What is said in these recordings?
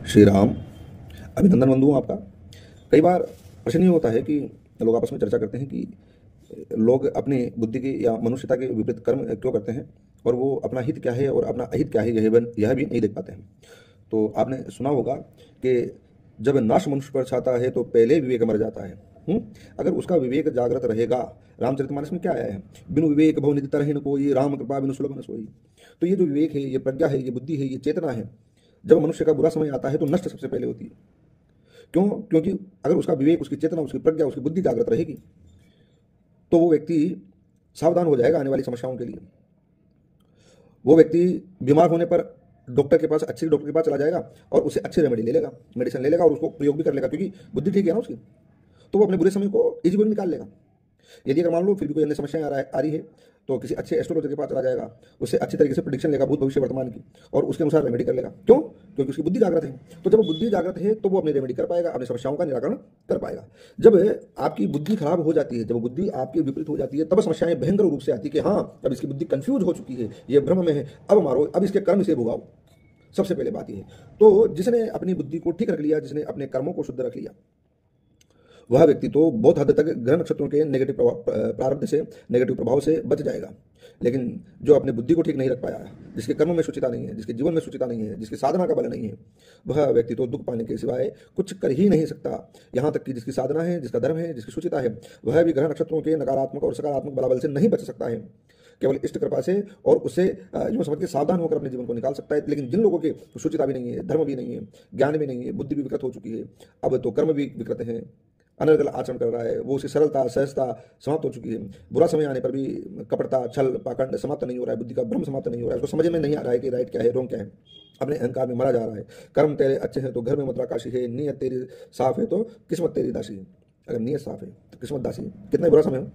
श्री राम। अभिनंदन बंधु आपका। कई बार प्रश्न ये होता है कि लोग आपस में चर्चा करते हैं कि लोग अपनी बुद्धि की या मनुष्यता के विपरीत कर्म क्यों करते हैं और वो अपना हित क्या है और अपना अहित क्या है यह भी नहीं देख पाते हैं। तो आपने सुना होगा कि जब नाश मनुष्य पर छाता है तो पहले विवेक मर जाता है। अगर उसका विवेक जागृत रहेगा, रामचरितमानस में क्या आया है, बिनु विवेक भव निधि तरहिन कोई, राम कृपा बिनु सुलभ न सोई। तो ये जो विवेक है, ये प्रज्ञा है, ये बुद्धि है, ये चेतना है, जब मनुष्य का बुरा समय आता है तो नष्ट सबसे पहले होती है। क्यों? क्योंकि अगर उसका विवेक, उसकी चेतना, उसकी प्रज्ञा, उसकी बुद्धि जागृत रहेगी तो वो व्यक्ति सावधान हो जाएगा आने वाली समस्याओं के लिए। वो व्यक्ति बीमार होने पर डॉक्टर के पास, अच्छे डॉक्टर के पास चला जाएगा और उससे अच्छी रेमेडी ले लेगा, मेडिसिन ले लेगा और उसको प्रयोग भी कर लेगा, क्योंकि बुद्धि ठीक है ना उसकी। तो वो अपने बुरे समय को इजी वे निकाल लेगा। यदि अगर मान लो फिर भी कोई अन्य समस्याएं आ रही है तो किसी अच्छे एस्ट्रोलॉजर के पास चला जाएगा, उससे अच्छी तरीके से प्रेडिक्शन लेगा भूत भविष्य वर्तमान की और उसके अनुसार रेमेडी कर लेगा। क्यों? क्योंकि उसकी बुद्धि जागृत है। तो जब वो बुद्धि जागृत है तो वो अपनी रेमेडी कर पाएगा, अपनी समस्याओं का निराकरण कर पाएगा। जब आपकी बुद्धि खराब हो जाती है, जब बुद्धि आपकी विपरीत हो जाती है, तब समस्याएं भयंकर रूप से आती है कि हाँ, अब इसकी बुद्धि कंफ्यूज हो चुकी है, ये भ्रम में है, अब मारो, अब इसके कर्म से भुगाओ। सबसे पहले बात यह है। तो जिसने अपनी बुद्धि को ठीक रख लिया, जिसने अपने कर्मों को शुद्ध रख लिया, वह व्यक्ति तो बहुत हद तक ग्रह नक्षत्रों के नेगेटिव प्रारब्ध से, नेगेटिव प्रभाव से बच जाएगा। लेकिन जो अपने बुद्धि को ठीक नहीं रख पाया, जिसके कर्म में शुचिता नहीं है, जिसके जीवन में शुचिता नहीं है, जिसकी साधना का बल नहीं है, वह व्यक्ति तो दुख पाने के सिवाय कुछ कर ही नहीं सकता। यहाँ तक कि जिसकी साधना है, जिसका धर्म है, जिसकी शुचिता है, वह भी ग्रह नक्षत्रों के नकारात्मक और सकारात्मक बलाबल से नहीं बच सकता है। केवल इष्ट कृपा से और उससे यूँ समझ के सावधान होकर अपने जीवन को निकाल सकता है। लेकिन जिन लोगों के शुचिता भी नहीं है, धर्म भी नहीं है, ज्ञान भी नहीं है, बुद्धि भी विकृत हो चुकी है, अब तो कर्म भी विकृत है, अनर्गल आचरण कर रहा है, वो उसकी सरलता, सहजता समाप्त हो चुकी है। बुरा समय आने पर भी कपटता, छल, पाखंड समाप्त नहीं हो रहा है, बुद्धि का भ्रम समाप्त नहीं हो रहा है, उसको समझ में नहीं आ रहा है कि राइट क्या है, रॉन्ग क्या है। अपने अहंकार में मरा जा रहा है। कर्म तेरे अच्छे हैं तो घर में मथुरा काशी है, नीयत तेरी साफ है तो किस्मत तेरी दासी है। अगर नीयत साफ है तो किस्मत दासी है, कितना बुरा समय हो।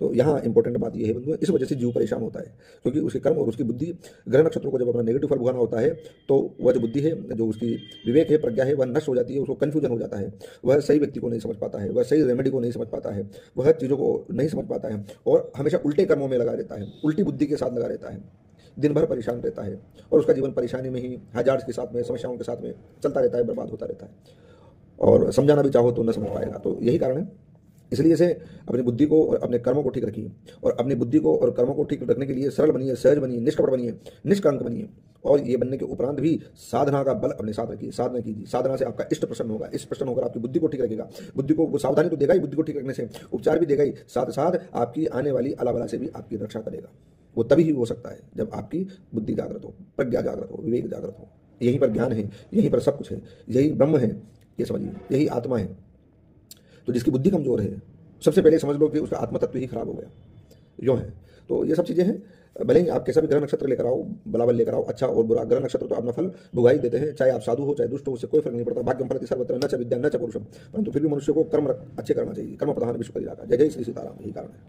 तो यहाँ इंपॉर्टेंट बात यह है बंधु, इस वजह से जीव परेशान होता है, क्योंकि उसके कर्म और उसकी बुद्धि, ग्रह नक्षत्रों को जब अपना नेगेटिव फल भुगाना होता है तो वह जो बुद्धि है, जो उसकी विवेक है, प्रज्ञा है, वह नष्ट हो जाती है, उसको कन्फ्यूजन हो जाता है, वह सही व्यक्ति को नहीं समझ पाता है, वह सही रेमेडी को नहीं समझ पाता है, वह चीज़ों को नहीं समझ पाता है और हमेशा उल्टे कर्मों में लगा रहता है, उल्टी बुद्धि के साथ लगा रहता है, दिन भर परेशान रहता है और उसका जीवन परेशानी में ही, हजार्ड्स के साथ में, समस्याओं के साथ में चलता रहता है, बर्बाद होता रहता है और समझाना भी चाहो तो न समझ पाएगा। तो यही कारण है। इसलिए से अपनी बुद्धि को और अपने कर्मों को ठीक रखिए और अपनी बुद्धि को और कर्मों को ठीक रखने के लिए सरल बनिए, सहज बनिए, निष्कपट बनिए, निष्कलंक बनिए और ये बनने के उपरांत भी साधना का बल अपने साथ रखिए, साधना कीजिए। साधना से आपका इष्ट प्रसन्न होगा, इष्ट प्रसन्न होकर आपकी बुद्धि को ठीक रखेगा। बुद्धि को वो सावधानी तो देगा ही, बुद्धि को ठीक रखने से उपचार भी देगा ही, साथ साथ आपकी आने वाली अलाबला से भी आपकी रक्षा करेगा। वो तभी ही हो सकता है जब आपकी बुद्धि जागृत हो, प्रज्ञा जागृत हो, विवेक जागृत हो। यहीं पर ज्ञान है, यहीं पर सब कुछ है, यही ब्रह्म है, ये समझिए, यही आत्मा है। तो जिसकी बुद्धि कमजोर है, सबसे पहले समझ लो कि उसका आत्म तत्व ही खराब हो गया, यूँ है। तो ये सब चीज़ें हैं। भले ही आप कैसा भी ग्रह नक्षत्र लेकर आओ, बलाबल लेकर आओ, अच्छा और बुरा, ग्रह नक्षत्र तो अपना फल भुगा ही देते हैं, चाहे आप साधु हो चाहे दुष्ट हो, उससे कोई फर्क नहीं पड़ता। भाग्यम फलति सर्वत्र न च विद्या न च पुरुषम। परंतु फिर भी मनुष्य को कर्म अच्छे करना चाहिए। कर्म प्रधान विश्व का इलाका। जय जय श्री सीताराम, यही कारण है।